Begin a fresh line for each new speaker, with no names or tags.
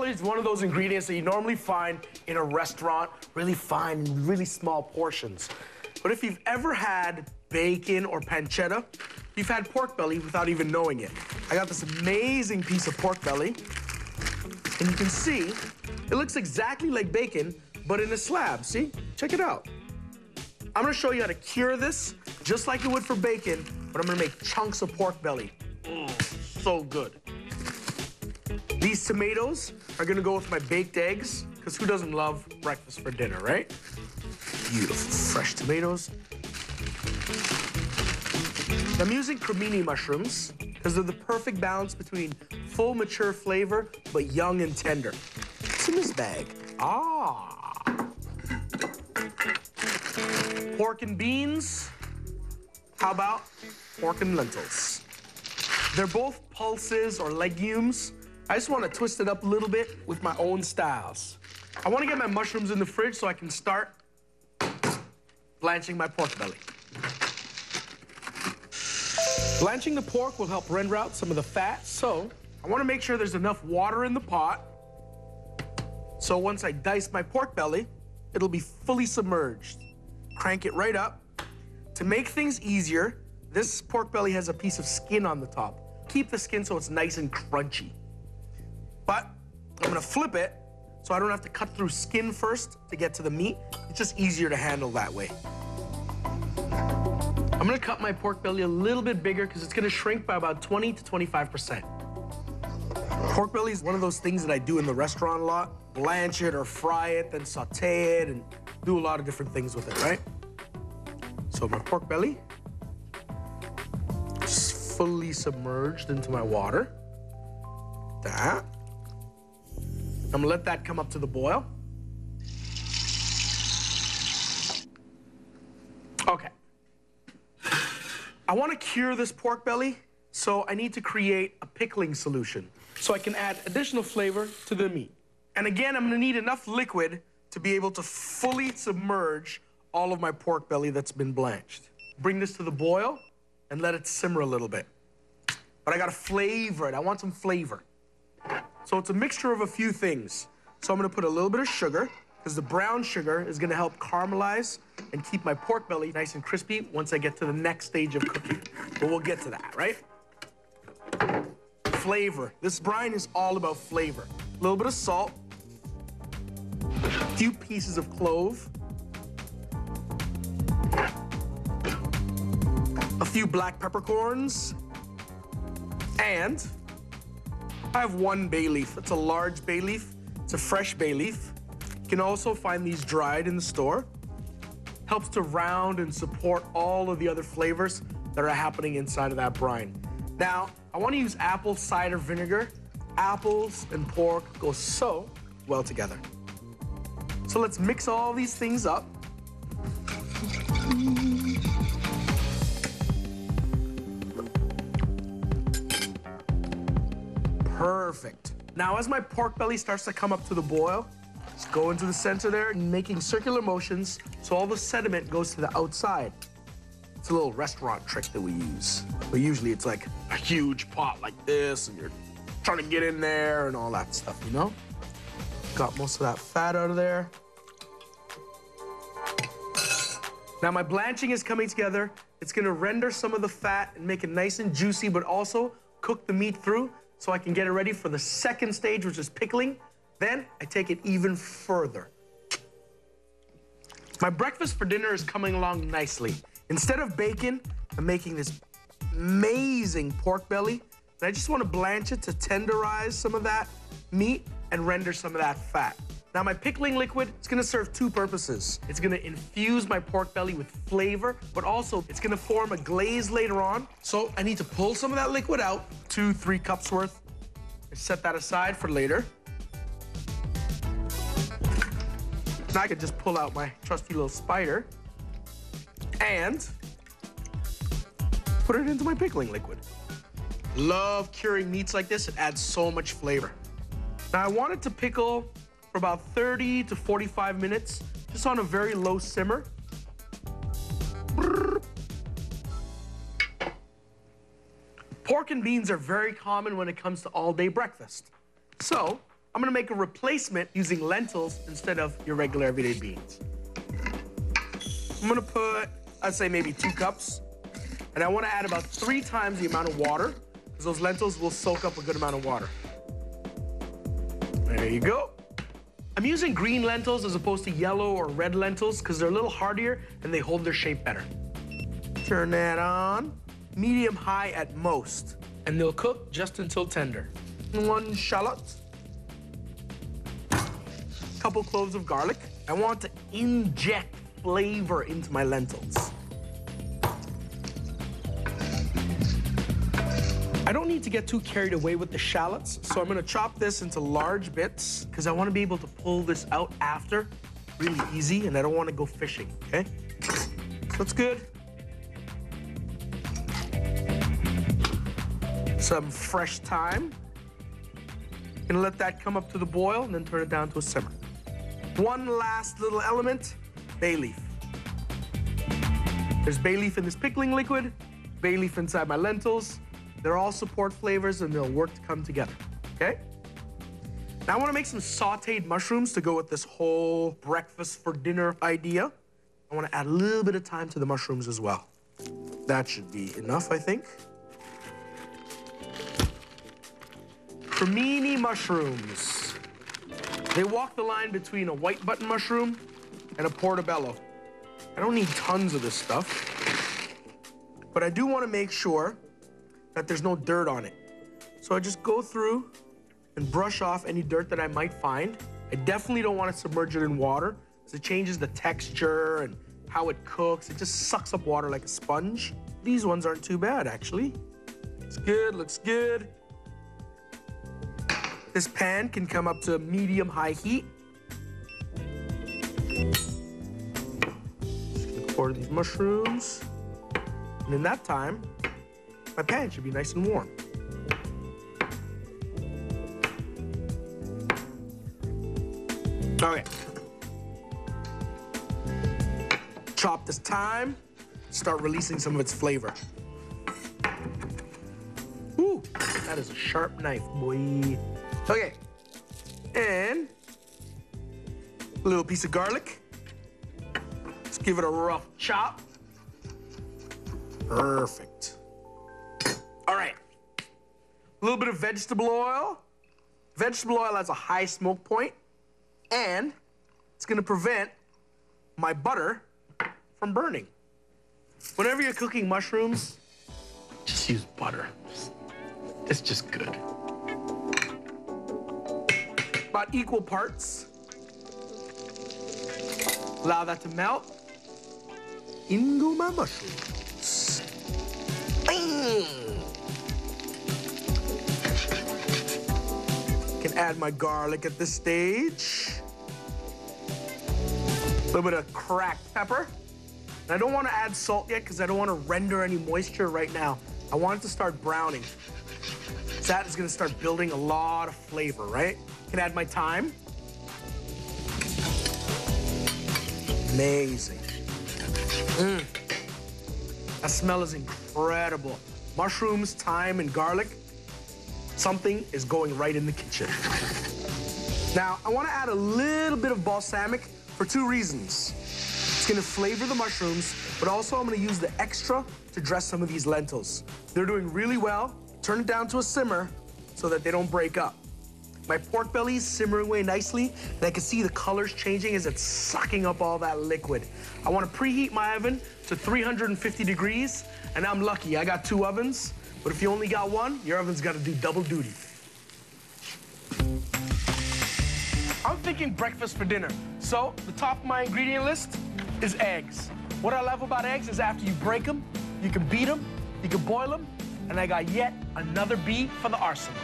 belly is one of those ingredients that you normally find in a restaurant, really fine, in really small portions. But if you've ever had bacon or pancetta, you've had pork belly without even knowing it. I got this amazing piece of pork belly, and you can see it looks exactly like bacon, but in a slab. See? Check it out. I'm gonna show you how to cure this, just like you would for bacon, but I'm gonna make chunks of pork belly. So good. These tomatoes are gonna go with my baked eggs, because who doesn't love breakfast for dinner, right? Beautiful, fresh tomatoes. I'm using cremini mushrooms, because they're the perfect balance between full, mature flavor, but young and tender. What's in this bag? Pork and beans. How about pork and lentils? They're both pulses or legumes. I just want to twist it up a little bit with my own styles. I want to get my mushrooms in the fridge so I can start blanching my pork belly. Blanching the pork will help render out some of the fat, so I want to make sure there's enough water in the pot. So once I dice my pork belly, it'll be fully submerged. Crank it right up. To make things easier, this pork belly has a piece of skin on the top. Keep the skin so it's nice and crunchy. But I'm gonna flip it so I don't have to cut through skin first to get to the meat. It's just easier to handle that way. I'm gonna cut my pork belly a little bit bigger because it's gonna shrink by about 20 to 25%. Pork belly is one of those things that I do in the restaurant a lot. Blanch it or fry it, then saute it, and do a lot of different things with it, right? So my pork belly is fully submerged into my water. That. I'm gonna let that come up to the boil. Okay. I want to cure this pork belly, so I need to create a pickling solution so I can add additional flavor to the meat. And again, I'm gonna need enough liquid to be able to fully submerge all of my pork belly that's been blanched. Bring this to the boil and let it simmer a little bit. But I gotta flavor it. I want some flavor. So it's a mixture of a few things. So I'm gonna put a little bit of sugar, because the brown sugar is gonna help caramelize and keep my pork belly nice and crispy once I get to the next stage of cooking. But we'll get to that, right? Flavor. This brine is all about flavor. A little bit of salt, a few pieces of clove, a few black peppercorns, and I have one bay leaf. It's a large bay leaf. It's a fresh bay leaf. You can also find these dried in the store. Helps to round and support all of the other flavors that are happening inside of that brine. Now, I want to use apple cider vinegar. Apples and pork go so well together. So let's mix all these things up. Perfect. Now, as my pork belly starts to come up to the boil, just go into the center there and making circular motions so all the sediment goes to the outside. It's a little restaurant trick that we use. But usually it's like a huge pot like this, and you're trying to get in there and all that stuff, you know? Got most of that fat out of there. Now my blanching is coming together. It's gonna render some of the fat and make it nice and juicy, but also cook the meat through so I can get it ready for the second stage, which is pickling. Then I take it even further. My breakfast for dinner is coming along nicely. Instead of bacon, I'm making this amazing pork belly. And I just want to blanch it to tenderize some of that meat and render some of that fat. Now my pickling liquid, it's gonna serve two purposes. It's gonna infuse my pork belly with flavor, but also it's gonna form a glaze later on. So I need to pull some of that liquid out, 2-3 cups worth. Set that aside for later. Now I can just pull out my trusty little spider and put it into my pickling liquid. Love curing meats like this. It adds so much flavor. Now I want it to pickle for about 30 to 45 minutes, just on a very low simmer. Pork and beans are very common when it comes to all-day breakfast. So I'm gonna make a replacement using lentils instead of your regular everyday beans. I'm gonna put, I'd say maybe 2 cups. And I wanna add about 3 times the amount of water, because those lentils will soak up a good amount of water. There you go. I'm using green lentils as opposed to yellow or red lentils because they're a little hardier and they hold their shape better. Turn that on, medium-high at most, and they'll cook just until tender. 1 shallot, couple cloves of garlic. I want to inject flavor into my lentils. I don't need to get too carried away with the shallots, so I'm gonna chop this into large bits because I wanna be able to pull this out after really easy, and I don't wanna go fishing, okay? That's good. Some fresh thyme. Gonna let that come up to the boil and then turn it down to a simmer. One last little element, bay leaf. There's bay leaf in this pickling liquid, bay leaf inside my lentils. They're all support flavors and they'll work to come together, okay? Now I wanna make some sauteed mushrooms to go with this whole breakfast for dinner idea. I wanna add a little bit of thyme to the mushrooms as well. That should be enough, I think. Cremini mushrooms. They walk the line between a white button mushroom and a portobello. I don't need tons of this stuff, but I do wanna make sure that there's no dirt on it. So I just go through and brush off any dirt that I might find. I definitely don't want to submerge it in water because it changes the texture and how it cooks. It just sucks up water like a sponge. These ones aren't too bad, actually. It's good, looks good. This pan can come up to medium-high heat. Just gonna pour these mushrooms. And in that time, my pan should be nice and warm. Okay. Chop this thyme, start releasing some of its flavor. Ooh, that is a sharp knife, boy. Okay, and a little piece of garlic. Let's give it a rough chop. Perfect. All right, a little bit of vegetable oil. Vegetable oil has a high smoke point, and it's gonna prevent my butter from burning. Whenever you're cooking mushrooms, just use butter. It's just good. About equal parts. Allow that to melt. In go my mushrooms. Can add my garlic at this stage. A little bit of cracked pepper. And I don't want to add salt yet because I don't want to render any moisture right now. I want it to start browning. That is going to start building a lot of flavor, right? Can add my thyme. Amazing. That smell is incredible. Mushrooms, thyme, and garlic. Something is going right in the kitchen. Now, I want to add a little bit of balsamic for 2 reasons. It's going to flavor the mushrooms, but also I'm going to use the extra to dress some of these lentils. They're doing really well. Turn it down to a simmer so that they don't break up. My pork belly is simmering away nicely, and I can see the colors changing as it's sucking up all that liquid. I want to preheat my oven to 350 degrees, and I'm lucky. I got 2 ovens, but if you only got 1, your oven's got to do double duty. I'm thinking breakfast for dinner, so the top of my ingredient list is eggs. What I love about eggs is after you break them, you can beat them, you can boil them, and I got yet another B for the arsenal.